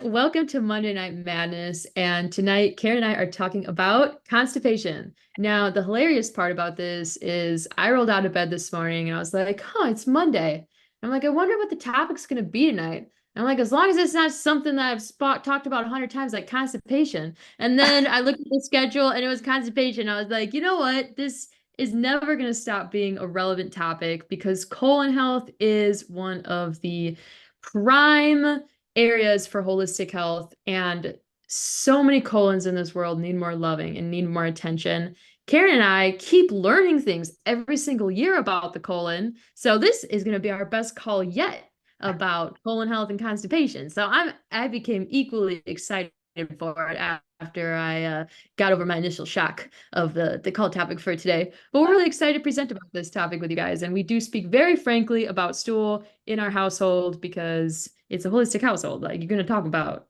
welcome to Monday Night Madness. And tonight, Karen and I are talking about constipation. Now, the hilarious part about this is I rolled out of bed this morning and I was like, it's Monday. I'm like, I wonder what the topic's going to be tonight. I'm like, as long as it's not something that I've talked about 100 times, like constipation. And then I looked at the schedule and it was constipation. I was like, you know what? This is never going to stop being a relevant topic because colon health is one of the prime areas for holistic health, and so many colons in this world need more loving and need more attention. Karen and I keep learning things every single year about the colon, so this is going to be our best call yet about colon health and constipation. So I became equally excited for it after I got over my initial shock of the call topic for today. But we're really excited to present about this topic with you guys, and we do speak very frankly about stool in our household because it's a holistic household. Like you're going to talk about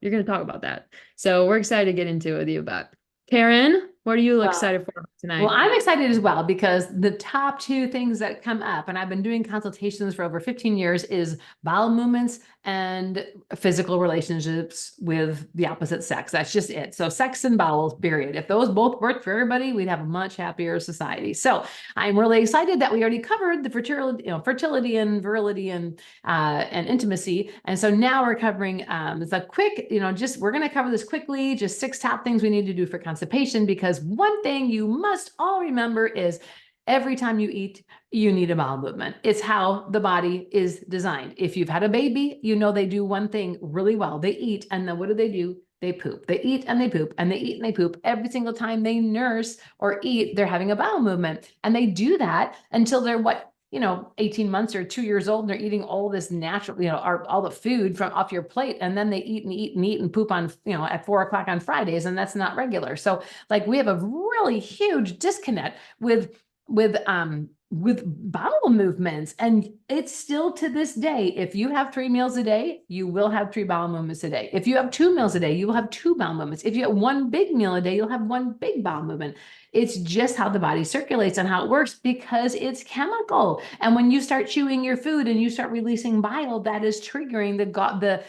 that. So we're excited to get into it with you. But Karen, what are you Well, excited for well, tonight? I'm excited as well because the top two things that come up, and I've been doing consultations for over 15 years, is bowel movements and physical relationships with the opposite sex. That's just it. So sex and bowels, period. If those both worked for everybody, we'd have a much happier society. So I'm really excited that we already covered the fertility and virility and intimacy. And so now we're covering it's a quick, we're going to cover this quickly, just 6 top things we need to do for constipation, because one thing you must all remember is every time you eat, you need a bowel movement. It's how the body is designed. If you've had a baby, they do one thing really well. They eat, and then what do? They poop. They eat and they poop, and they eat and they poop. Every single time they nurse or eat, they're having a bowel movement. And they do that until they're 18 months or 2 years old, and they're eating all this natural, all the food from off your plate. And then they eat and eat and eat and poop on, at 4 o'clock on Fridays. And that's not regular. So like we have a really huge disconnect with bowel movements. And it's still to this day, if you have 3 meals a day, you will have 3 bowel movements a day. If you have 2 meals a day, you will have 2 bowel movements. If you have 1 big meal a day, you'll have 1 big bowel movement. It's just how the body circulates and how it works, because it's chemical. And when you start chewing your food and you start releasing bile, that is triggering the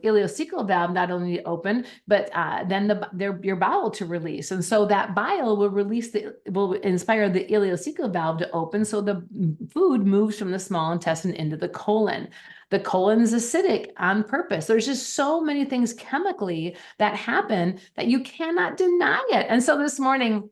ileocecal valve not only to open, but then your bowel to release. And so that bile will inspire the ileocecal valve to open, so the food moves from the small intestine into the colon. The colon is acidic on purpose. There's just so many things chemically that happen that you cannot deny it. And so this morning,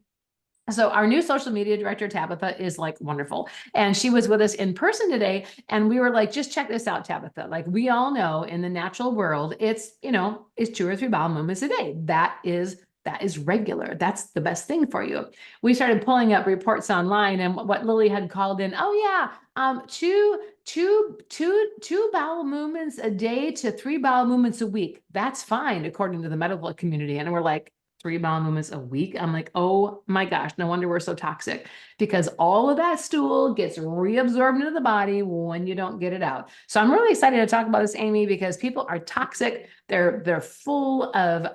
our new social media director, Tabitha, is like wonderful. And she was with us in person today. And we were like, just check this out, Tabitha. Like we all know in the natural world, it's 2 or 3 bowel movements a day. That is regular. That's the best thing for you. We started pulling up reports online, and what Lily had called in, two bowel movements a day to 3 bowel movements a week. That's fine, according to the medical community. And we're like, 3 bowel movements a week. I'm like, oh my gosh, no wonder we're so toxic, because all of that stool gets reabsorbed into the body when you don't get it out. So I'm really excited to talk about this, Amy, because people are toxic. They're full of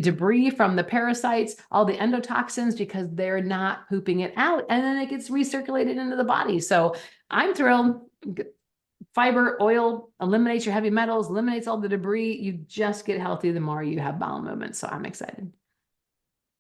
debris from the parasites, all the endotoxins, because they're not pooping it out, and then it gets recirculated into the body. So I'm thrilled. Fiber, oil eliminates your heavy metals, eliminates all the debris. You just get healthy the more you have bowel movements. So I'm excited.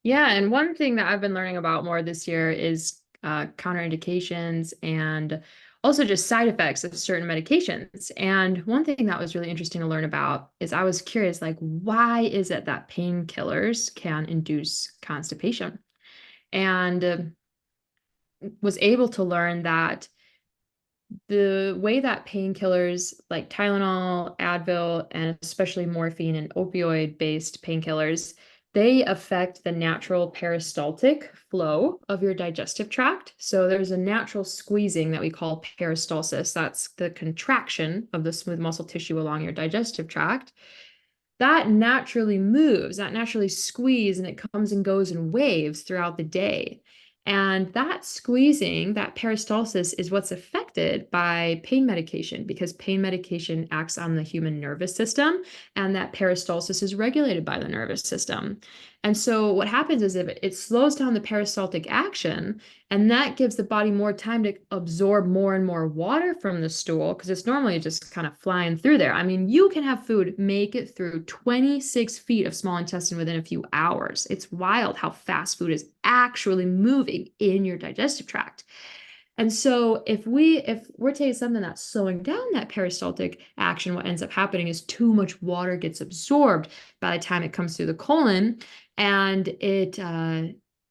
Yeah, and one thing that I've been learning about more this year is counterindications and also just side effects of certain medications. And one thing that was really interesting to learn about is I was curious, like, why is it that painkillers can induce constipation? And was able to learn that the way that painkillers like Tylenol, Advil, and especially morphine and opioid-based painkillers, they affect the natural peristaltic flow of your digestive tract. So there's a natural squeezing that we call peristalsis. That's the contraction of the smooth muscle tissue along your digestive tract. That naturally moves, that naturally squeezes, and it comes and goes in waves throughout the day. And that squeezing, that peristalsis, is what's affected by pain medication, because pain medication acts on the human nervous system, and that peristalsis is regulated by the nervous system. And so what happens is if it slows down the peristaltic action, and that gives the body more time to absorb more and more water from the stool because it's normally just kind of flying through there. I mean, you can have food make it through 26 feet of small intestine within a few hours. It's wild how fast food is actually moving in your digestive tract. And so if we're taking something that's slowing down that peristaltic action, what ends up happening is too much water gets absorbed by the time it comes through the colon, and it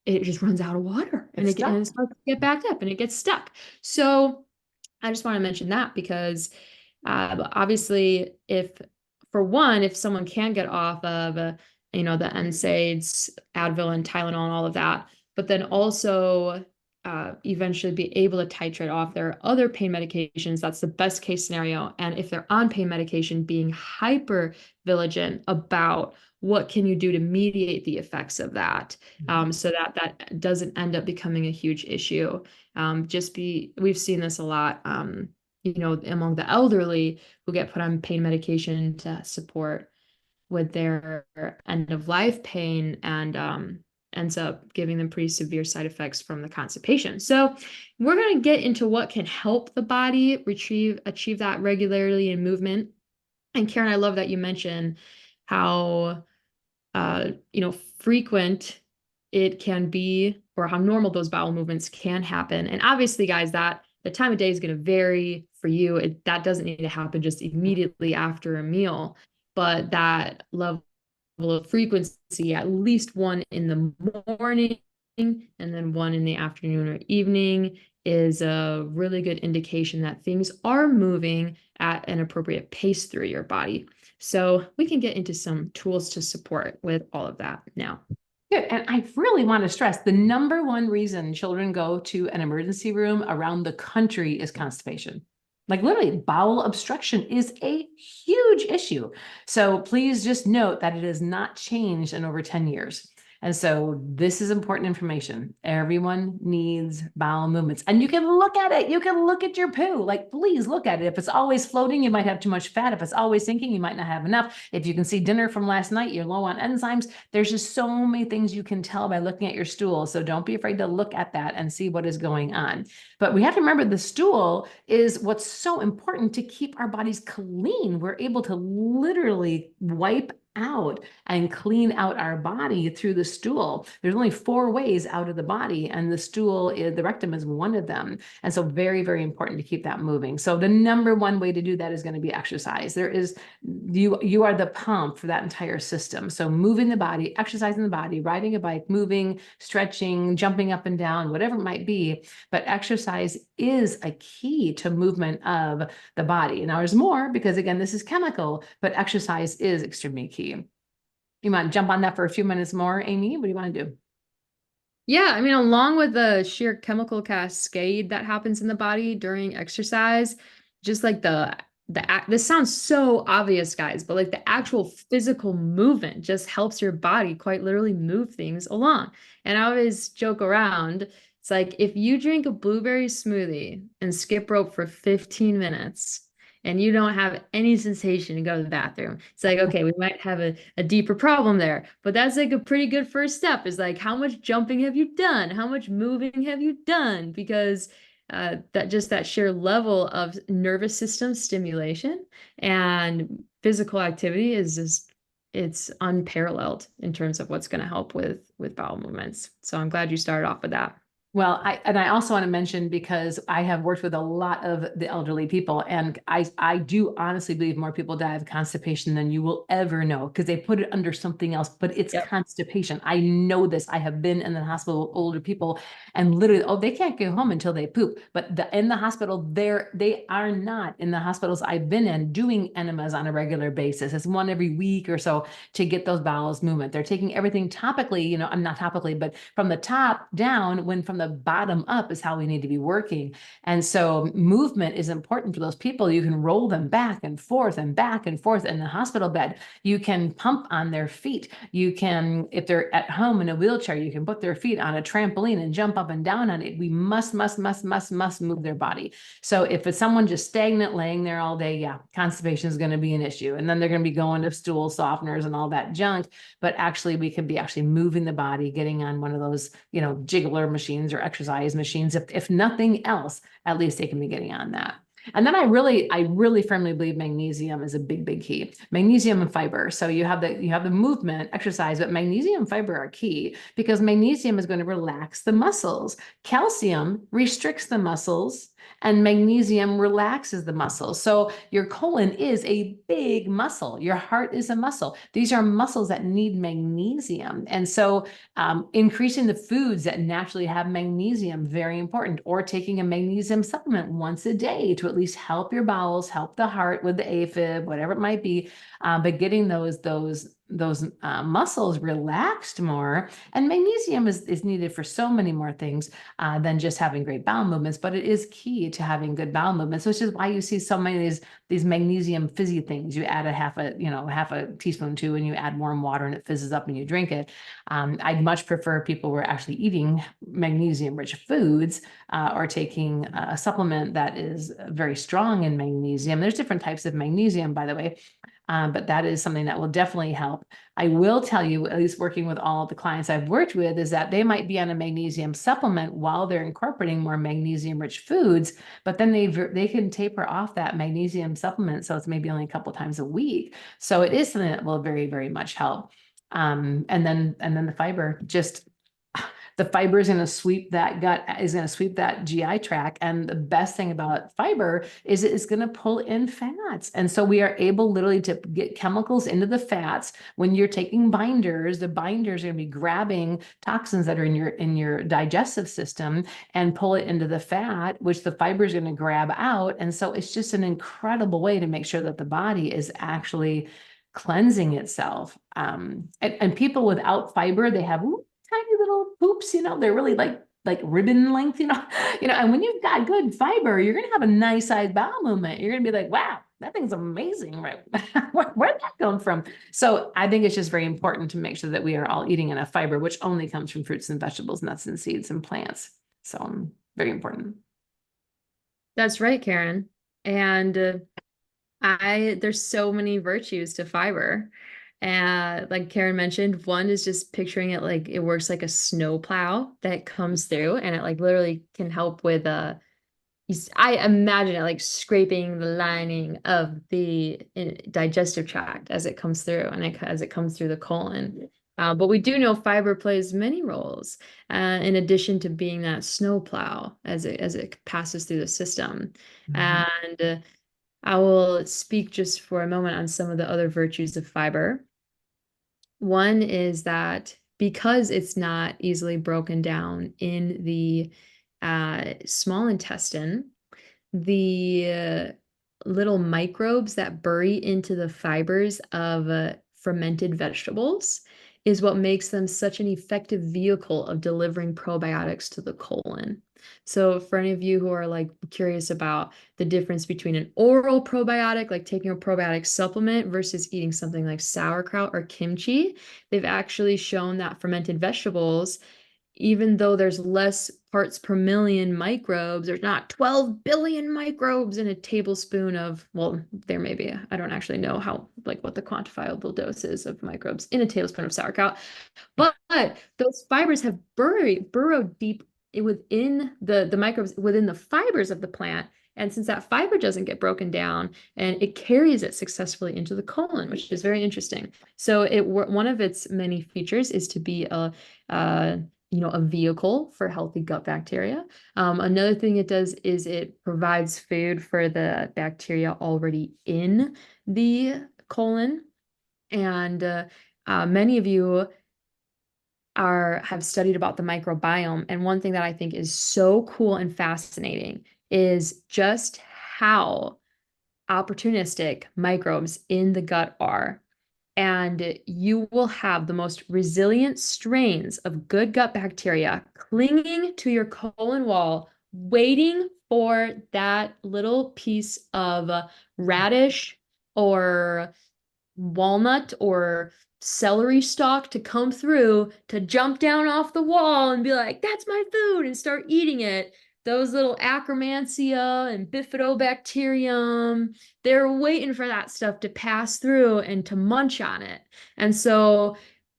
just runs out of water, and It's it stuck. starts to get backed up and it gets stuck. So I just want to mention that because obviously, if someone can get off of the NSAIDs, Advil, and Tylenol, and all of that, but then also eventually be able to titrate off their other pain medications, that's the best case scenario. And if they're on pain medication, being hyper vigilant about what can you do to mediate the effects of that, so that that doesn't end up becoming a huge issue. We've seen this a lot, among the elderly who get put on pain medication to support with their end of life pain, and ends up giving them pretty severe side effects from the constipation. So we're going to get into what can help the body achieve that regularity and movement. And Karen, I love that you mentioned how frequent it can be, or how normal those bowel movements can happen. And obviously, guys, that the time of day is going to vary for you. That doesn't need to happen just immediately after a meal, but that level of frequency, at least one in the morning and then one in the afternoon or evening, is a really good indication that things are moving at an appropriate pace through your body. So we can get into some tools to support with all of that now. Good. And I really want to stress the number one reason children go to an emergency room around the country is constipation. Like literally, bowel obstruction is a huge issue. So please just note that it has not changed in over 10 years. And so this is important information. Everyone needs bowel movements. And you can look at it. You can look at your poo. Like, please look at it. If it's always floating, you might have too much fat. If it's always sinking, you might not have enough. If you can see dinner from last night, you're low on enzymes. There's just so many things you can tell by looking at your stool. So don't be afraid to look at that and see what is going on. But we have to remember the stool is what's so important to keep our bodies clean. We're able to literally wipe out and clean out our body through the stool. There's only 4 ways out of the body, and the rectum is one of them. And so very, very important to keep that moving. So the number one way to do that is going to be exercise. You are the pump for that entire system. So moving the body, exercising the body, riding a bike, moving, stretching, jumping up and down, whatever it might be. But exercise is a key to movement of the body. Now there's more because again, this is chemical, but exercise is extremely key. You want to jump on that for a few minutes more, Amy? What do you want to do? Yeah, I mean, along with the sheer chemical cascade that happens in the body during exercise, just like this sounds so obvious, guys, but like the actual physical movement just helps your body quite literally move things along. And I always joke around, it's like if you drink a blueberry smoothie and skip rope for 15 minutes and you don't have any sensation to go to the bathroom, it's like, okay, we might have a deeper problem there. But that's like a pretty good first step, is like, how much jumping have you done? How much moving have you done? Because that sheer level of nervous system stimulation and physical activity is just, it's unparalleled in terms of what's going to help with bowel movements. So I'm glad you started off with that. Well, I also want to mention, because I have worked with a lot of the elderly people, and I do honestly believe more people die of constipation than you will ever know, because they put it under something else, but it's Yep. constipation. I know this. I have been in the hospital with older people, and literally, they can't go home until they poop. But in the hospital, they are not in the hospitals I've been in doing enemas on a regular basis. It's one every week or so to get those bowels movement. They're taking everything topically, I'm not topically, but from the top down, when from the the bottom up is how we need to be working. And so movement is important for those people. You can roll them back and forth and back and forth in the hospital bed. You can pump on their feet. You can, if they're at home in a wheelchair, you can put their feet on a trampoline and jump up and down on it. We must move their body. So if it's someone just stagnant laying there all day, yeah, constipation is going to be an issue. And then they're going to be going to stool softeners and all that junk. But actually, we could be actually moving the body, getting on one of those, jiggler machines or exercise machines. If nothing else, at least they can be getting on that. And then I really firmly believe magnesium is a big key. Magnesium and fiber. So you have the movement, exercise, but magnesium and fiber are key because magnesium is going to relax the muscles. Calcium restricts the muscles and magnesium relaxes the muscles. So your colon is a big muscle. Your heart is a muscle. These are muscles that need magnesium. And so increasing the foods that naturally have magnesium, very important, or taking a magnesium supplement once a day to at least help your bowels, help the heart with the AFib, whatever it might be, but getting those muscles relaxed more. And magnesium is needed for so many more things than just having great bowel movements, but it is key to having good bowel movements, which is why you see so many of these magnesium fizzy things. You add a half a teaspoon to, and you add warm water and it fizzes up and you drink it. I'd much prefer people were actually eating magnesium rich foods or taking a supplement that is very strong in magnesium. There's different types of magnesium, by the way. But that is something that will definitely help. I will tell you, at least working with all of the clients I've worked with, is that they might be on a magnesium supplement while they're incorporating more magnesium-rich foods, but then they can taper off that magnesium supplement, so it's maybe only a couple times a week. So it is something that will very much help. And then the fiber, just the fiber is going to sweep that gut, is going to sweep that GI tract. And the best thing about fiber is it's going to pull in fats. And so we are able literally to get chemicals into the fats. When you're taking binders, the binders are going to be grabbing toxins that are in your digestive system and pull it into the fat, which the fiber is going to grab out. And so it's just an incredible way to make sure that the body is actually cleansing itself. And people without fiber, they have tiny little poops, they're really like ribbon length, and when you've got good fiber, you're going to have a nice sized bowel movement. You're going to be like, wow, that thing's amazing, right? Where'd that come from? So I think it's just very important to make sure that we are all eating enough fiber, which only comes from fruits and vegetables, nuts and seeds and plants. So very important. That's right, Karen. And there's so many virtues to fiber. And like Karen mentioned, one is just picturing it like it works like a snow plow that comes through and it like literally can help with I imagine it like scraping the lining of the digestive tract as it comes through and as it comes through the colon. But we do know fiber plays many roles in addition to being that snow plow as it passes through the system. Mhm. And I will speak just for a moment on some of the other virtues of fiber. One is that because it's not easily broken down in the small intestine, the little microbes that bury into the fibers of fermented vegetables is what makes them such an effective vehicle of delivering probiotics to the colon. So for any of you who are like curious about the difference between an oral probiotic, like taking a probiotic supplement versus eating something like sauerkraut or kimchi, they've actually shown that fermented vegetables, even though there's less parts per million microbes, there's not 12 billion microbes in a tablespoon of, well, there may be, I don't actually know how, like what the quantifiable dose is of microbes in a tablespoon of sauerkraut, but those fibers have burrowed deep within the microbes, within the fibers of the plant. And since that fiber doesn't get broken down and it carries it successfully into the colon, which is very interesting. So one of its many features is to be a vehicle for healthy gut bacteria. Another thing it does is it provides food for the bacteria already in the colon. And many of you have studied about the microbiome. And one thing that I think is so cool and fascinating is just how opportunistic microbes in the gut are. and you will have the most resilient strains of good gut bacteria clinging to your colon wall, waiting for that little piece of radish or walnut or celery stalk to come through to jump down off the wall and be like, that's my food, and start eating it. Those little Akkermansia and Bifidobacterium, they're waiting for that stuff to pass through and to munch on it. And so,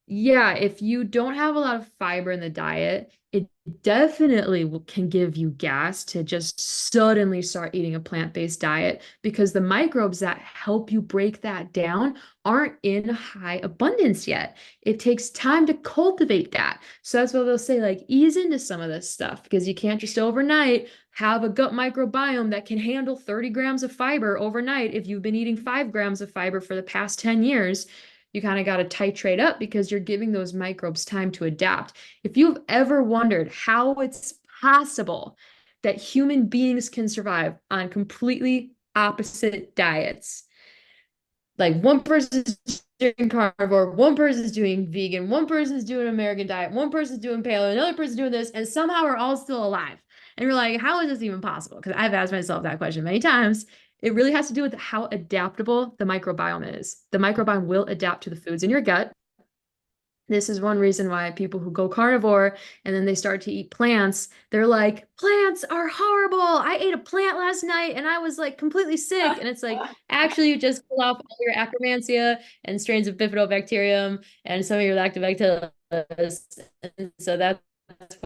yeah, if you don't have a lot of fiber in the diet, it definitely can give you gas to just suddenly start eating a plant-based diet, because the microbes that help you break that down aren't in high abundance yet. It takes time to cultivate that. So that's what they'll say, like, ease into some of this stuff, because you can't just overnight have a gut microbiome that can handle 30 grams of fiber overnight if you've been eating 5 grams of fiber for the past 10 years. You kind of got to titrate up because you're giving those microbes time to adapt. If you've ever wondered how it's possible that human beings can survive on completely opposite diets, like one person's doing carnivore, one person's doing vegan, one person's doing American diet, one person's doing paleo, another person's doing this, and somehow we're all still alive. And you're like, how is this even possible? Because I've asked myself that question many times. It really has to do with how adaptable the microbiome is. The microbiome will adapt to the foods in your gut. This is one reason why people who go carnivore and then they start to eat plants, they're like, plants are horrible. I ate a plant last night and I was like completely sick. And it's like, actually, you just pull off all your Akkermansia and strains of Bifidobacterium and some of your lactobacillus. And so that's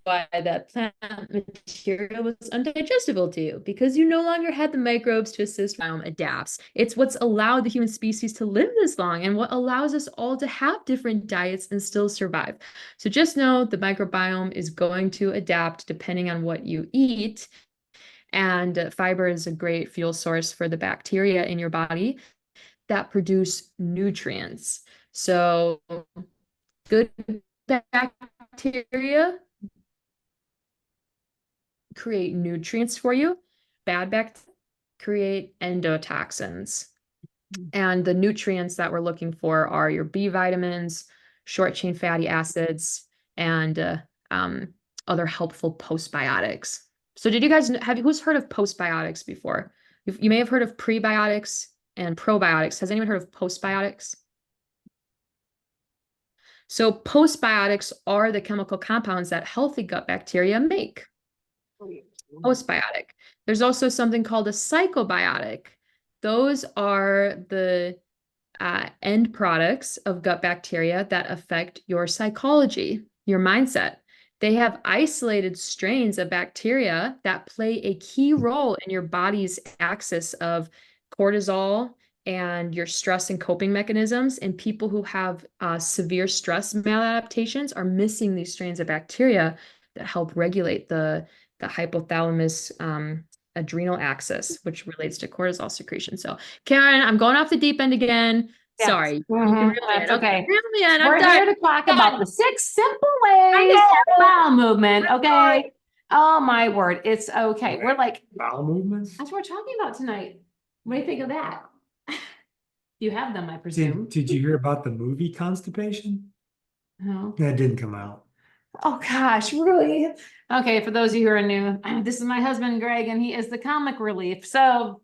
why that plant material was undigestible to you, because you no longer had the microbes to assist biome adapts. It's what's allowed the human species to live this long and what allows us all to have different diets and still survive. So just know the microbiome is going to adapt depending on what you eat. And fiber is a great fuel source for the bacteria in your body that produce nutrients. So good bacteria create nutrients for you. Bad bacteria create endotoxins. And the nutrients that we're looking for are your B vitamins, short chain fatty acids, and other helpful postbiotics. So did you guys who's heard of postbiotics before? You may have heard of prebiotics and probiotics. Has anyone heard of postbiotics? So postbiotics are the chemical compounds that healthy gut bacteria make. Postbiotic. There's also something called a psychobiotic. Those are the end products of gut bacteria that affect your psychology, your mindset. They have isolated strains of bacteria that play a key role in your body's axis of cortisol and your stress and coping mechanisms. And people who have severe stress maladaptations are missing these strains of bacteria that help regulate the hypothalamus adrenal axis, which relates to cortisol secretion. So, Karen, I'm going off the deep end again. Yes. Sorry. You Mhm. can reel me That's in. okay. Reel me in. We're I'm done. here to talk about the 6 simple ways know. to bowel movement. Okay. Oh my word. It's okay. We're like, Bowel movements? that's what we're talking about tonight. What do you think of that? You have them, I presume. Did you hear about the movie Constipation? No. That didn't come out. Oh gosh, really? Okay, for those of you who are new, this is my husband Greg, and he is the comic relief. So,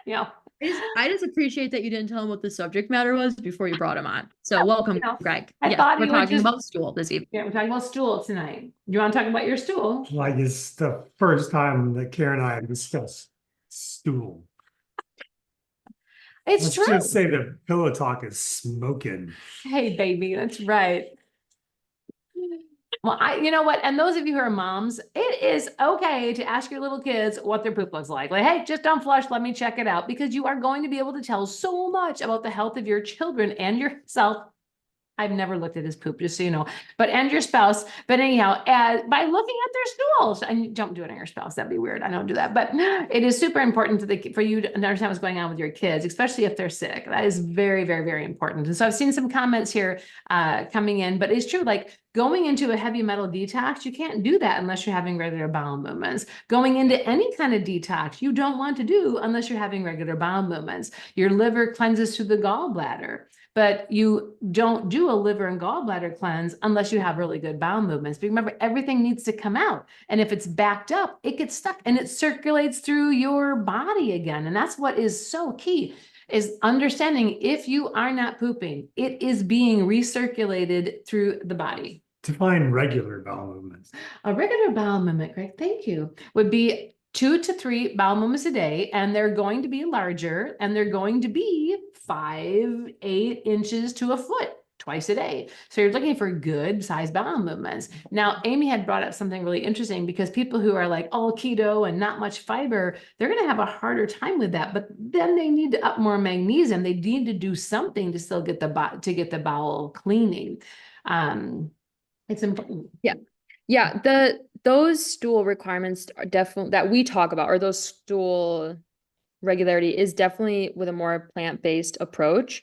you know, I just appreciate that you didn't tell him what the subject matter was before you brought him on. So welcome, you know, Greg. I Yes, thought we're he would talking just- about stool this evening. yeah, we're talking about stool tonight. You want to talk about your stool? Like it's the first time that Karen and I have discussed stool. It's Let's true. just say the pillow talk is smoking. Hey, baby, that's right. Well, you know what? And those of you who are moms, it is okay to ask your little kids what their poop looks like. Like, hey, just don't flush. Let me check it out, because you are going to be able to tell so much about the health of your children and yourself I've never looked at his poop, just so you know, and your spouse. But anyhow, by looking at their stools, and don't do it on your spouse, that'd be weird. I don't do that, but it is super important for you to understand what's going on with your kids, especially if they're sick. That is very, very, very important. And so I've seen some comments here coming in, but it's true, like going into a heavy metal detox, you can't do that unless you're having regular bowel movements. Going into any kind of detox, you don't want to do unless you're having regular bowel movements. Your liver cleanses through the gallbladder, but you don't do a liver and gallbladder cleanse unless you have really good bowel movements. But remember, everything needs to come out. And if it's backed up, it gets stuck and it circulates through your body again. And that's what is so key, is understanding if you are not pooping, it is being recirculated through the body. Define regular bowel movements. A regular bowel movement, Greg, thank you, would be 2 to 3 bowel movements a day, and they're going to be larger, and they're going to be 5, 8 inches to a foot twice a day. So you're looking for good size bowel movements. Now, Amy had brought up something really interesting, because people who are like all keto and not much fiber, they're going to have a harder time with that. But then they need to up more magnesium. They need to do something to still get the bowel cleaning. It's important. Yeah. Yeah. Those stool requirements are definitely that we talk about, or those stool regularity is definitely with a more plant-based approach.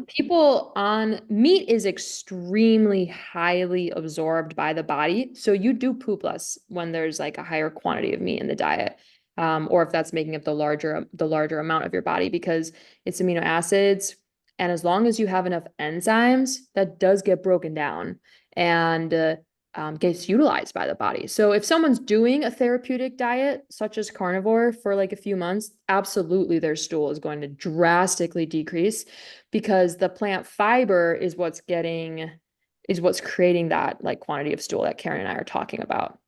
People on meat is extremely highly absorbed by the body. So you do poop less when there's like a higher quantity of meat in the diet. Or if that's making up the larger amount of your body, because it's amino acids. And as long as you have enough enzymes, that does get broken down and gets utilized by the body. So if someone's doing a therapeutic diet, such as carnivore, for like a few months, absolutely their stool is going to drastically decrease, because the plant fiber is what's creating that like quantity of stool that Karen and I are talking about.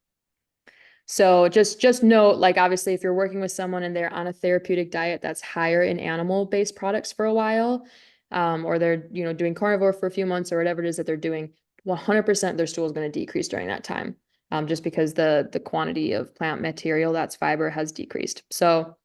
So just note, like, obviously, if you're working with someone and they're on a therapeutic diet that's higher in animal-based products for a while, or they're, doing carnivore for a few months or whatever it is that they're doing, 100% their stool is going to decrease during that time, just because the quantity of plant material that's fiber has decreased. So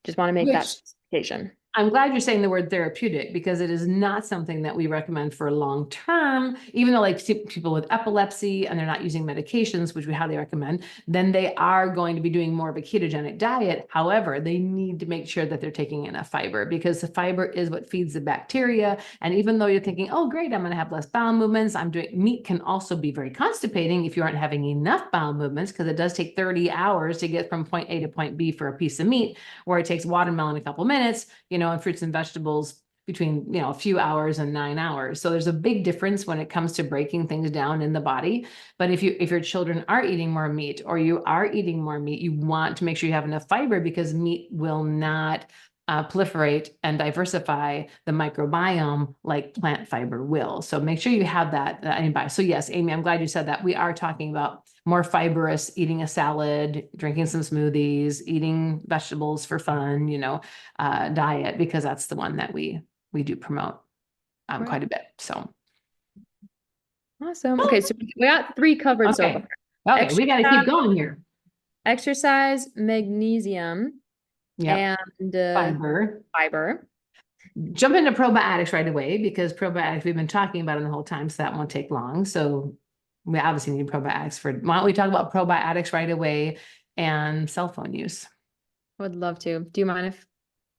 just want to make that specification. I'm glad you're saying the word therapeutic, because it is not something that we recommend for long term, even though like people with epilepsy and they're not using medications, which we highly recommend, then they are going to be doing more of a ketogenic diet. However, they need to make sure that they're taking enough fiber, because the fiber is what feeds the bacteria. And even though you're thinking, oh, great, I'm going to have less bowel movements, meat can also be very constipating if you aren't having enough bowel movements, because it does take 30 hours to get from point A to point B for a piece of meat, where it takes watermelon a couple minutes, and fruits and vegetables between, a few hours and 9 hours. So there's a big difference when it comes to breaking things down in the body. But if your children are eating more meat, or you are eating more meat, you want to make sure you have enough fiber, because meat will not proliferate and diversify the microbiome like plant fiber will. So make sure you have that. So yes, Amy, I'm glad you said that. We are talking about more fibrous, eating a salad, drinking some smoothies, eating vegetables for fun, diet, because that's the one that we do promote quite a bit. So awesome. Okay, so we got 3 covered so far. Okay, we got to keep going here. Exercise, magnesium, and fiber. Jump into probiotics right away, because probiotics we've been talking about them the whole time, so that won't take long. So we obviously need probiotics why don't we talk about probiotics right away, and cell phone use? I would love to. Do you mind if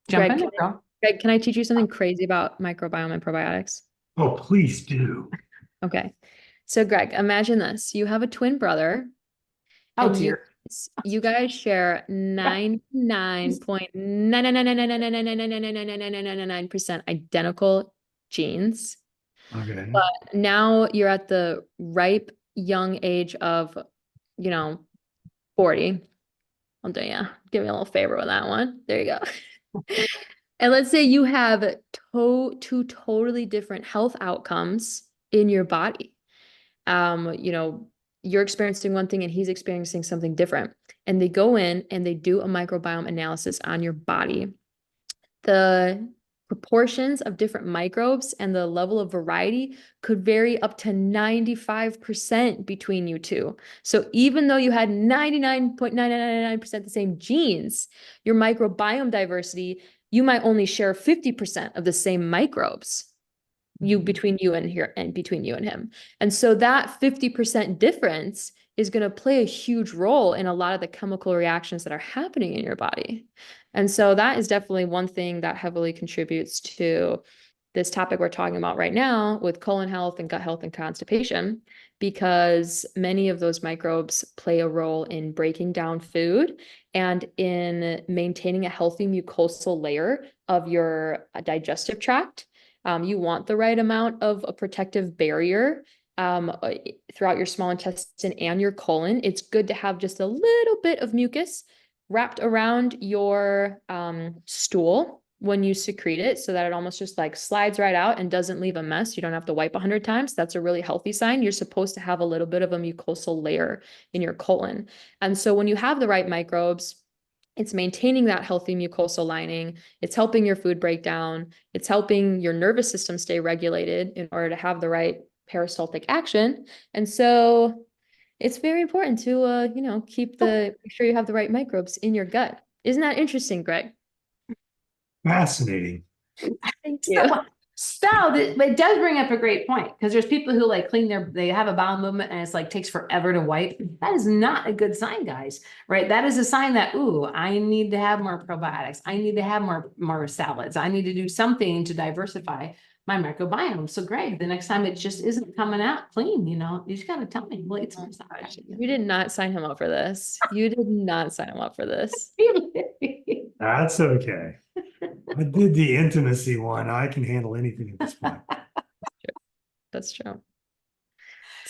jump in, girl? Greg, can I teach you something crazy about microbiome and probiotics? Oh, please do. Okay. So Greg, imagine this. You have a twin brother. Oh dear. You guys share 99.99999999999% identical genes. Okay. But now you're at the ripe young age of, 40. I'll do you. Give me a little favor with that one. There you go. And let's say you have 2 totally different health outcomes in your body. You're experiencing one thing and he's experiencing something different. And they go in and they do a microbiome analysis on your body. The proportions of different microbes and the level of variety could vary up to 95% between you two. So even though you had 99.999% the same genes, your microbiome diversity, you might only share 50% of the same microbes. between you and here and between you and him. And so that 50% difference is going to play a huge role in a lot of the chemical reactions that are happening in your body. And so that is definitely one thing that heavily contributes to this topic we're talking about right now with colon health and gut health and constipation, because many of those microbes play a role in breaking down food and in maintaining a healthy mucosal layer of your digestive tract. You want the right amount of a protective barrier throughout your small intestine and your colon. It's good to have just a little bit of mucus wrapped around your stool when you secrete it, so that it almost just like slides right out and doesn't leave a mess. You don't have to wipe 100 times. That's a really healthy sign. You're supposed to have a little bit of a mucosal layer in your colon. And so when you have the right microbes, it's maintaining that healthy mucosal lining. It's helping your food break down. It's helping your nervous system stay regulated in order to have the right peristaltic action. And so it's very important to, make sure you have the right microbes in your gut. Isn't that interesting, Greg? Fascinating. Thank you. So it does bring up a great point, because there's people who like they have a bowel movement and it's like takes forever to wipe. That is not a good sign, guys, right? That is a sign that, ooh, I need to have more probiotics. I need to have more salads. I need to do something to diversify my microbiome. So Greg, the next time it just isn't coming out clean, you just got to tell me, well, it's You did not sign him up for this. You did not sign him up for this. That's okay. I did the intimacy one. I can handle anything at this point. That's true. But a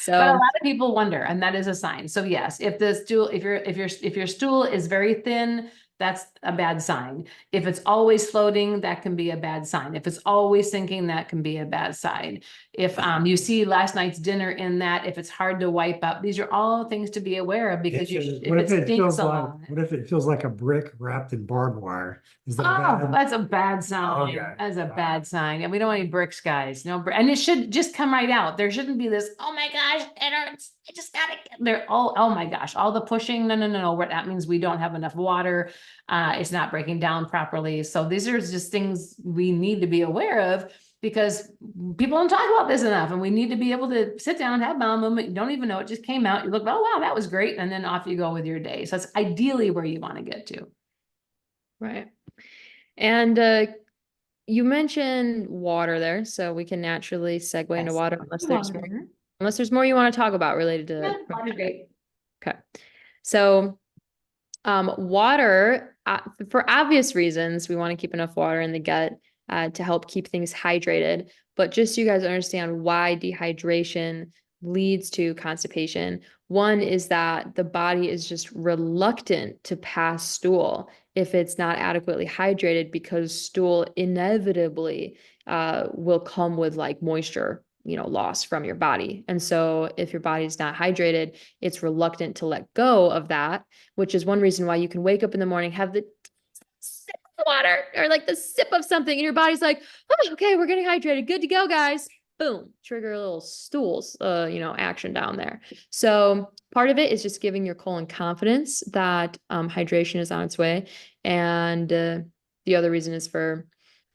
So lot of people wonder, and that is a sign. So yes, if the stool, if your stool is very thin, that's a bad sign. If it's always floating, that can be a bad sign. If it's always sinking, that can be a bad sign. If you see last night's dinner in that, if it's hard to wipe up, these are all things to be aware of, because What if it feels like a brick wrapped in barbed wire? Is that bad? That's a bad sign. Okay. That's a bad sign. And we don't want any bricks, guys. No, and it should just come right out. There shouldn't be this, oh my gosh, it hurts. I just gotta get there. Oh my gosh, all the pushing. No. That means we don't have enough water. It's not breaking down properly. So these are just things we need to be aware of, because people don't talk about this enough, and we need to be able to sit down and have bowel movement. You don't even know it just came out. You look, oh wow, that was great, and then off you go with your day. So that's ideally where you want to get to. right. And you mentioned water there, so we can naturally segue into water unless there's more you want to talk about related to Water's great. Okay. So water, for obvious reasons, we want to keep enough water in the gut to help keep things hydrated. But just so you guys understand why dehydration leads to constipation, one is that the body is just reluctant to pass stool if it's not adequately hydrated, because stool inevitably will come with like moisture loss from your body. And so if your body's not hydrated, it's reluctant to let go of that, which is one reason why you can wake up in the morning, have the sip of water or like the sip of something, and your body's like, oh, okay, we're getting hydrated. Good to go, guys. Boom, trigger a little stools, action down there. So part of it is just giving your colon confidence that hydration is on its way. And the other reason is for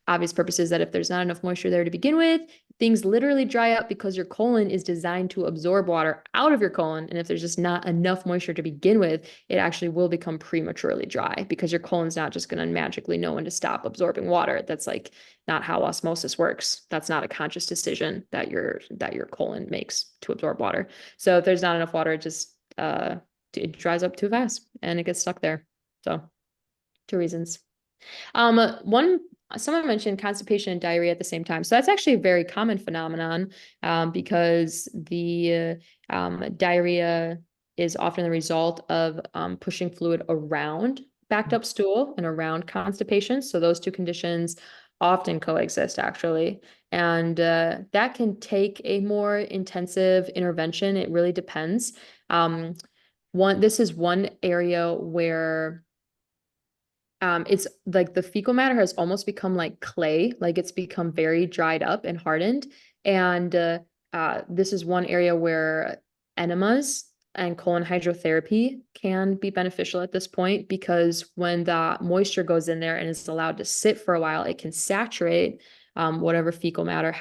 obvious purposes that if there's not enough moisture there to begin with, things literally dry up, because your colon is designed to absorb water out of your colon. And if there's just not enough moisture to begin with, it actually will become prematurely dry, because your colon's not just going to magically know when to stop absorbing water. That's like not how osmosis works. That's not a conscious decision that your colon makes to absorb water. So if there's not enough water, it dries up too fast and it gets stuck there. So 2 reasons. Someone mentioned constipation and diarrhea at the same time. So that's actually a very common phenomenon, because the diarrhea is often the result of pushing fluid around backed up stool and around constipation. So those 2 conditions often coexist, actually. And that can take a more intensive intervention. It really depends. This is one area where it's like the fecal matter has almost become like clay, like it's become very dried up and hardened. And this is one area where enemas and colon hydrotherapy can be beneficial at this point, because when the moisture goes in there and is allowed to sit for a while, it can saturate whatever fecal matter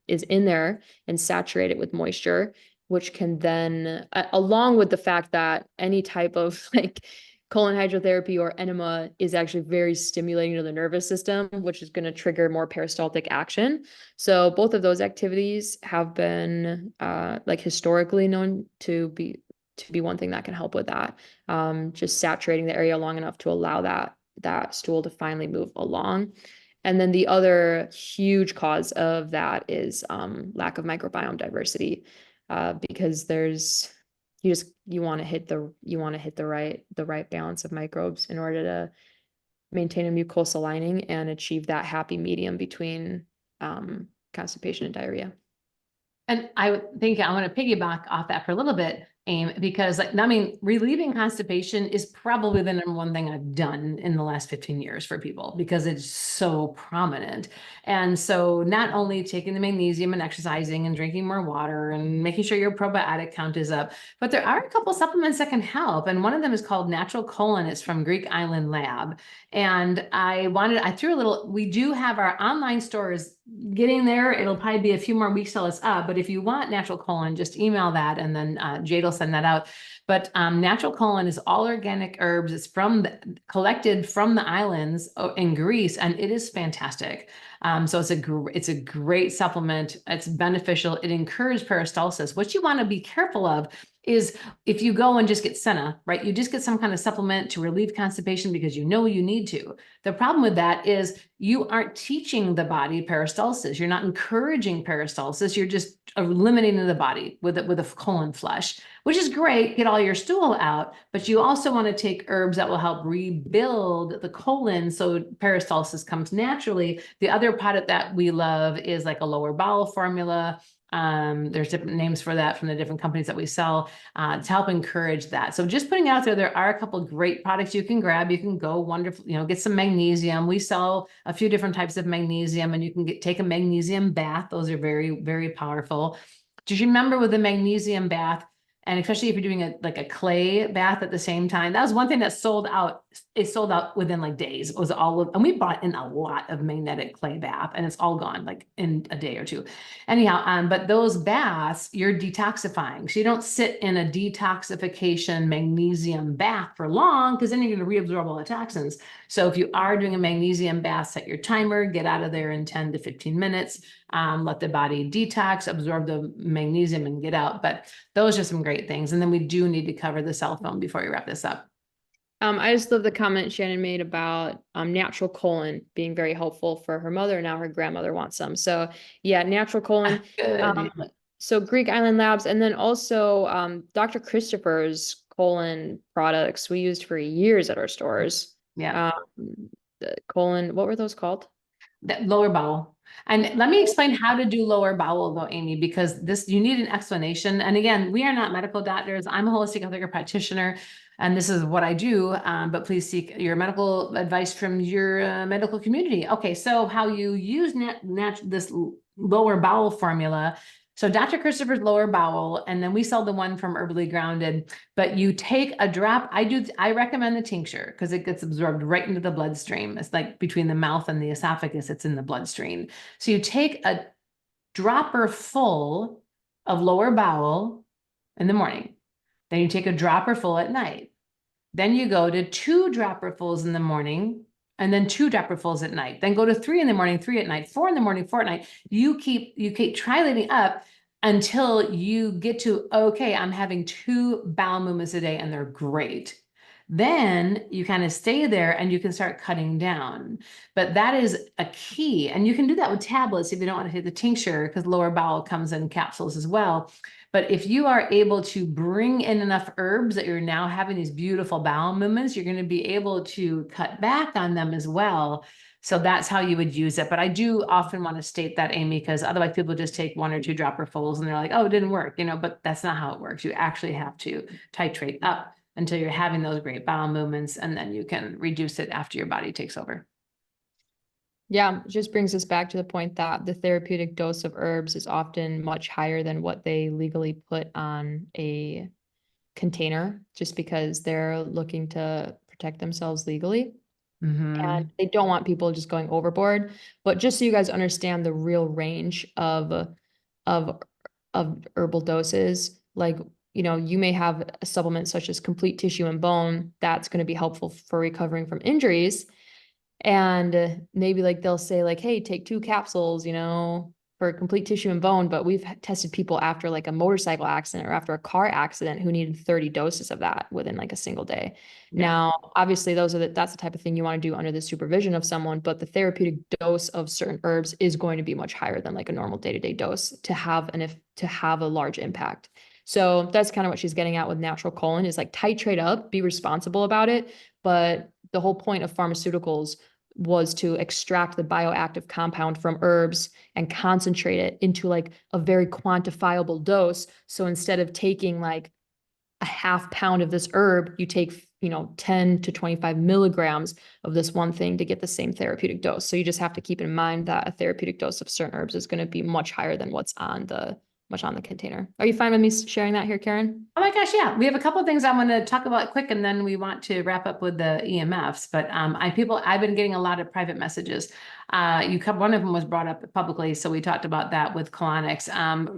is in there and saturate it with moisture, which can then, along with the fact that any type of like colon hydrotherapy or enema is actually very stimulating to the nervous system, which is going to trigger more peristaltic action. So both of those activities have been like historically known to be one thing that can help with that. Just saturating the area long enough to allow that stool to finally move along. And then the other huge cause of that is lack of microbiome diversity, because you want to hit the right balance of microbes in order to maintain a mucosal lining and achieve that happy medium between constipation and diarrhea. And I think I want to piggyback off that for a little bit, Aim, because like, I mean, relieving constipation is probably the number one thing I've done in the last 15 years for people because it's so prominent. And so not only taking the magnesium and exercising and drinking more water and making sure your probiotic count is up, but there are a couple supplements that can help. And one of them is called Natural Colon. It's from Greek Island Lab. And I threw a little, we do have our online stores getting there. It'll probably be a few more weeks till it's up, but if you want Natural Colon, just email that and then Jade will send that out. But Natural Colon is all organic herbs. It's collected from the islands in Greece, and it is fantastic. So it's a great supplement. It's beneficial. It encourages peristalsis. What you want to be careful of is if you go and just get senna, right? You just get some kind of supplement to relieve constipation because you know you need to. The problem with that is you aren't teaching the body peristalsis. You're not encouraging peristalsis. You're just eliminating the body with a colon flush, which is great. Get all your stool out, but you also want to take herbs that will help rebuild the colon so peristalsis comes naturally. The other product that we love is like a lower bowel formula. There's different names for that from the different companies that we sell to help encourage that. So just putting out there are a couple of great products you can grab. You can go wonderful, get some magnesium. We sell a few different types of magnesium, and you can take a magnesium bath. Those are very, very powerful. Just remember with the magnesium bath, and especially if you're doing a clay bath at the same time, that was one thing that sold out. It sold out within like days. It was and we bought in a lot of magnetic clay bath, and it's all gone like in a day or two. Anyhow, but those baths, you're detoxifying. So you don't sit in a detoxification magnesium bath for long, because then you're going to reabsorb all the toxins. So if you are doing a magnesium bath, set your timer, get out of there in 10 to 15 minutes, let the body detox, absorb the magnesium and get out. But those are some great things. And then we do need to cover the cell phone before we wrap this up. I just love the comment Shannon made about Natural Colon being very helpful for her mother. Now her grandmother wants some. So yeah, Natural Colon. Good. So Greek Island Labs, and then also Dr. Christopher's colon products we used for years at our stores. Yeah. The colon, what were those called? That lower bowel. And let me explain how to do lower bowel though, Amy, because you need an explanation. And again, we are not medical doctors. I'm a holistic health care practitioner, and this is what I do. But please seek your medical advice from your medical community. Okay, so how you use this lower bowel formula. So Dr. Christopher's lower bowel, and then we sell the one from Herbally Grounded, but you take a drop. I recommend the tincture because it gets absorbed right into the bloodstream. It's like between the mouth and the esophagus, it's in the bloodstream. So you take a dropper full of lower bowel in the morning. Then you take a dropper full at night. Then you go to 2 dropperfuls in the morning, and then 2 dropperfuls at night. Then go to 3 in the morning, 3 at night, 4 in the morning, 4 at night. You keep trilating up until you get to, okay, I'm having 2 bowel movements a day and they're great. Then you kind of stay there and you can start cutting down. But that is a key. And you can do that with tablets if you don't want to take the tincture, because lower bowel comes in capsules as well. But if you are able to bring in enough herbs that you're now having these beautiful bowel movements, you're going to be able to cut back on them as well. So that's how you would use it. But I do often want to state that, Amy, because otherwise people just take 1 or 2 dropperfuls and they're like, oh, it didn't work, but that's not how it works. You actually have to titrate up until you're having those great bowel movements, and then you can reduce it after your body takes over. Yeah, it just brings us back to the point that the therapeutic dose of herbs is often much higher than what they legally put on a container, just because they're looking to protect themselves legally. and they don't want people just going overboard. But just so you guys understand the real range of herbal doses, like, you may have a supplement such as complete tissue and bone that's going to be helpful for recovering from injuries. And maybe like they'll say like, hey, take 2 capsules, for complete tissue and bone. But we've tested people after like a motorcycle accident or after a car accident who needed 30 doses of that within like a single day. Yeah. Now, obviously, that's the type of thing you want to do under the supervision of someone, but the therapeutic dose of certain herbs is going to be much higher than like a normal day-to-day dose to have a large impact. So that's kind of what she's getting at with natural colon is like titrate up, be responsible about it. But the whole point of pharmaceuticals was to extract the bioactive compound from herbs and concentrate it into like a very quantifiable dose. So instead of taking like a half pound of this herb, you take, 10 to 25 milligrams of this one thing to get the same therapeutic dose. So you just have to keep in mind that a therapeutic dose of certain herbs is going to be much higher than what's on the container. Are you fine with me sharing that here, Karen? Oh my gosh, yeah. We have a couple of things I want to talk about quick, and then we want to wrap up with the EMFs. But I've been getting a lot of private messages. One of them was brought up publicly, so we talked about that with colonics.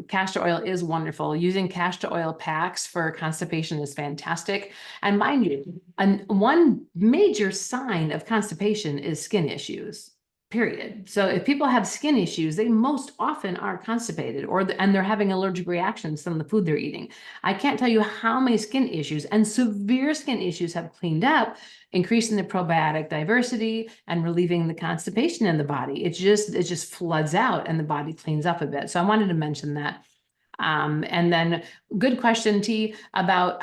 Castor oil is wonderful. Using castor oil packs for constipation is fantastic. And mind you, one major sign of constipation is skin issues. Period. So if people have skin issues, they most often are constipated and they're having allergic reactions from the food they're eating. I can't tell you how many skin issues and severe skin issues have cleaned up, increasing the probiotic diversity and relieving the constipation in the body. It just floods out and the body cleans up a bit. So I wanted to mention that. And then good question, T, about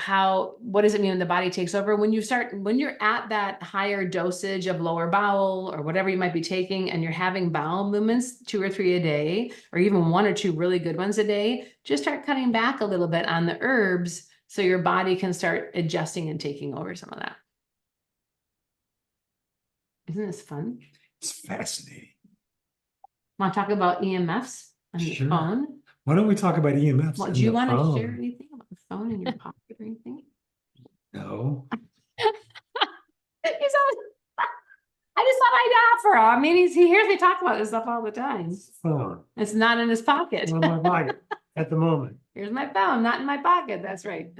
what does it mean when the body takes over? When you're at that higher dosage of lower bowel or whatever you might be taking, and you're having bowel movements 2 or 3 a day, or even 1 or 2 really good ones a day, just start cutting back a little bit on the herbs so your body can start adjusting and taking over some of that. Isn't this fun? It's fascinating. Want to talk about EMFs on your Sure. phone? Why don't we talk about EMFs? Well, and do you the want to phone? share anything about the phone in your pocket or anything? No. He's always, I just thought I'd offer. I mean, he hears me talk about this stuff all the time. Phone. It's not in his pocket. Not in my pocket at the moment. Here's my phone, not in my pocket. That's right.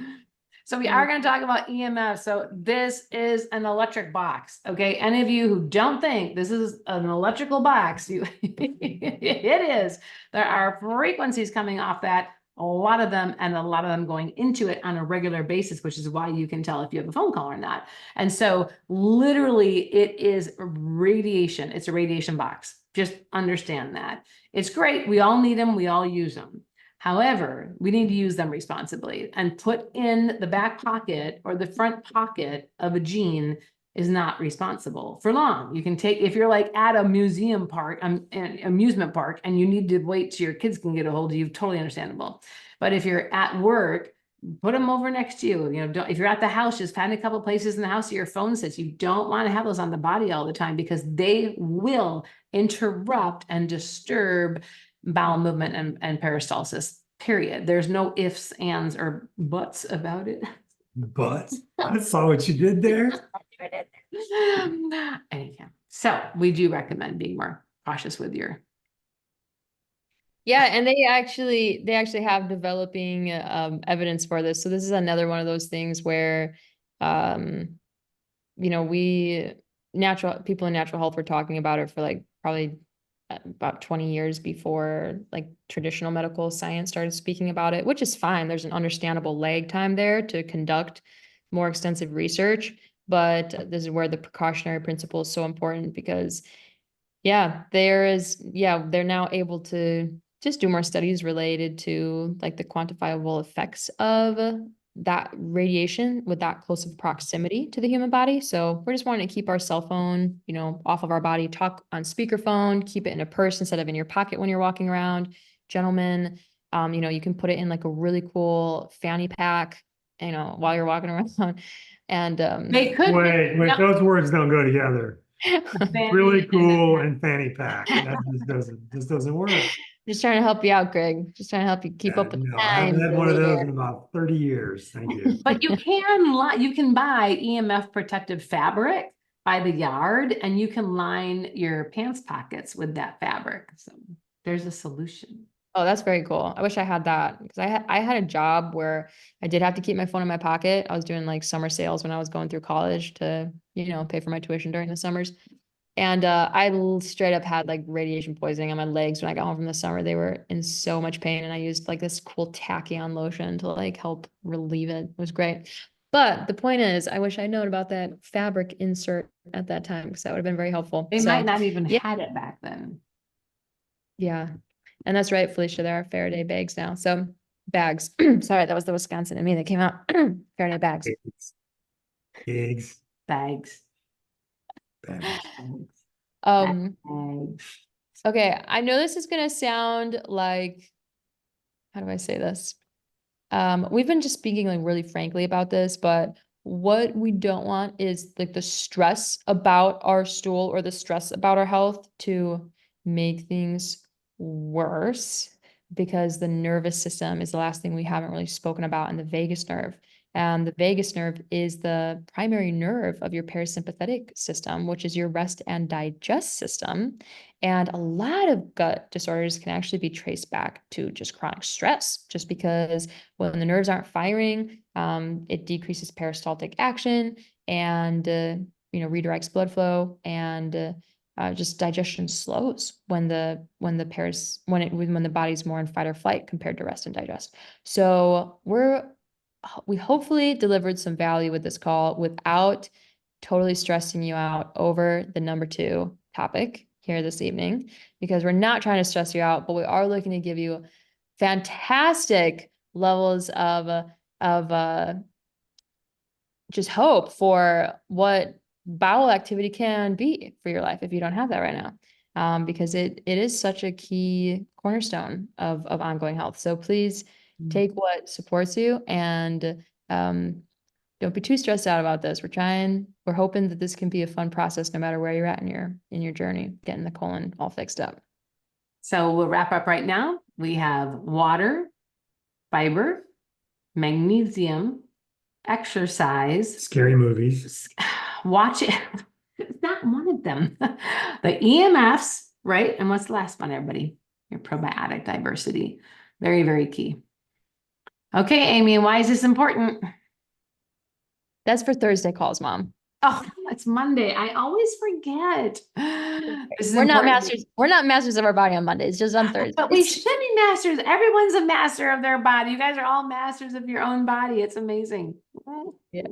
So we are going to talk about EMF. So this is an electric box. Okay. Any of you who don't think this is an electrical box, it is. There are frequencies coming off that, a lot of them, and a lot of them going into it on a regular basis, which is why you can tell if you have a phone call or not. And so literally it is radiation. It's a radiation box. Just understand that. It's great. We all need them. We all use them. However, we need to use them responsibly, and put in the back pocket or the front pocket of a jean is not responsible for long. You can take, if you're like at a museum park, an amusement park, and you need to wait till your kids can get a hold of you, totally understandable. But if you're at work, put them over next to you. If you're at the house, just find a couple places in the house that your phone sits. You don't want to have those on the body all the time, because they will interrupt and disturb bowel movement and peristalsis, period. There's no ifs, ands, or buts about it. But I saw what you did there. Anyhow, so we do recommend being more cautious with your. Yeah, and they actually have developing evidence for this. So this is another one of those things where we people in natural health were talking about it for like probably about 20 years before like traditional medical science started speaking about it, which is fine. There's an understandable lag time there to conduct more extensive research, but this is where the precautionary principle is so important, because they're now able to just do more studies related to like the quantifiable effects of that radiation with that close of proximity to the human body. So we're just wanting to keep our cell phone, off of our body, talk on speakerphone, keep it in a purse instead of in your pocket when you're walking around. Gentlemen, you can put it in like a really cool fanny pack, while you're walking around. And They could Wait, those words don't go together. Really cool and fanny pack. That just doesn't work. Just trying to help you out, Greg. Just trying to help you keep up with the No, I haven't times had one of over those here. in about 30 years. Thank you. But you can buy EMF protective fabric by the yard, and you can line your pants pockets with that fabric. So there's a solution. Oh, that's very cool. I wish I had that because I had a job where I did have to keep my phone in my pocket. I was doing like summer sales when I was going through college to, pay for my tuition during the summers. And straight up had like radiation poisoning on my legs when I got home from the summer. They were in so much pain, and I used like this cool tachyon lotion to like help relieve it. It was great. But the point is, I wish I'd known about that fabric insert at that time because that would have been very helpful. They So might not even yeah, had it back then. yeah. And that's right, Felicia. There are Faraday bags now. So bags. Sorry, that was the Wisconsin in me that came out. Faraday bags. Eggs, Bags. bags. Um, Bags. okay, I know this is gonna sound like, how do I say this? We've been just speaking like really frankly about this, but what we don't want is like the stress about our stool or the stress about our health to make things worse, because the nervous system is the last thing we haven't really spoken about, in the vagus nerve. And the vagus nerve is the primary nerve of your parasympathetic system, which is your rest and digest system. And a lot of gut disorders can actually be traced back to just chronic stress, just because when the nerves aren't firing, it decreases peristaltic action and redirects blood flow, and just digestion slows when the body's more in fight or flight compared to rest and digest. So we hopefully delivered some value with this call without totally stressing you out over the number 2 topic here this evening, because we're not trying to stress you out, but we are looking to give you fantastic levels of just hope for what bowel activity can be for your life if you don't have that right now. Because it is such a key cornerstone of ongoing health. So please take what supports you, and don't be too stressed out about this. We're hoping that this can be a fun process no matter where you're at in your journey, getting the colon all fixed up. So we'll wrap up right now. We have water, fiber, magnesium, exercise, Scary movies. watch it. It's not one of them. The EMFs, right? And what's the last one, everybody? Your probiotic diversity. Very, very key. Okay, Amy, why is this important? That's for Thursday calls, Mom. Oh, it's Monday. I always forget. This is We're not important. masters. We're not masters of our body on Monday. It's just on Thursday. But we should be masters. Everyone's a master of their body. You guys are all masters of your own body. It's amazing. Yeah.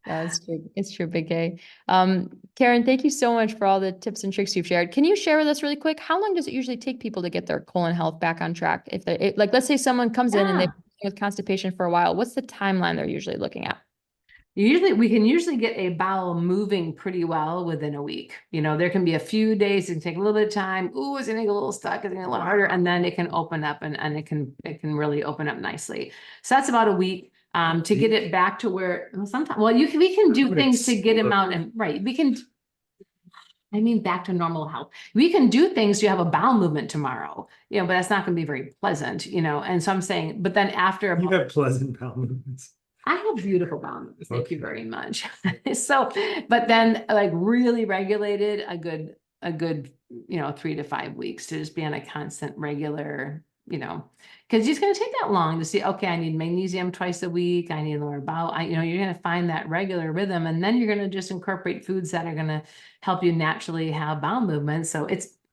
No, it's true. It's true, Big K. Karen, thank you so much for all the tips and tricks you've shared. Can you share with us really quick, how long does it usually take people to get their colon health back on track? Like, let's say someone comes in and they've been with constipation for a while, what's the timeline they're usually looking at? We can usually get a bowel moving pretty well within a week. There can be a few days, it can take a little bit of time. Ooh, it's gonna get a little stuck, it's gonna get a little harder, and then it can open up and it can really open up nicely. So that's about a week to get it back to where sometimes, we can do things to get them out, and right. Back to normal health. We can do things to have a bowel movement tomorrow, but that's not going to be very pleasant, and so I'm saying, but then after You have pleasant bowel movements. I have beautiful bowel movements. Thank you very much. So, but then like really regulated a good 3 to 5 weeks to just be on a constant regular, because it's going to take that long to see, okay, I need magnesium twice a week. I need lower bowel. You're going to find that regular rhythm, and then you're going to just incorporate foods that are going to help you naturally have bowel movements. So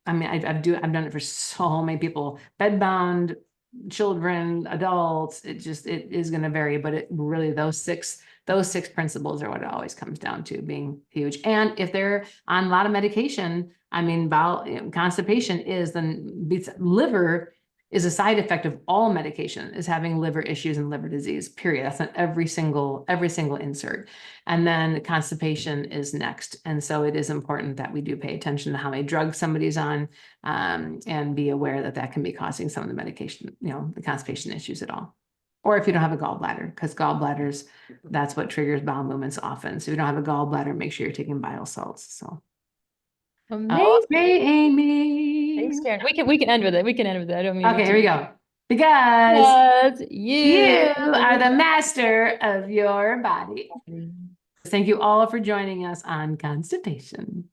I've done it for so many people, bedbound, children, adults. It is going to vary, but it really, those six principles are what it always comes down to, being huge. And if they're on a lot of medication, bowel constipation beats liver is a side effect of all medication, is having liver issues and liver disease, period. That's not every single insert. And then constipation is next. And so it is important that we do pay attention to how many drugs somebody's on, and be aware that can be causing some of the medication, the constipation issues at all. Or if you don't have a gallbladder, because gallbladders, that's what triggers bowel movements often. So if you don't have a gallbladder, make sure you're taking bile salts. So. Amazing. Okay, Amy. Thanks, Karen. We can end with it. I don't mean Okay, here we go. Because you are the master of your body. Thank you all for joining us on constipation.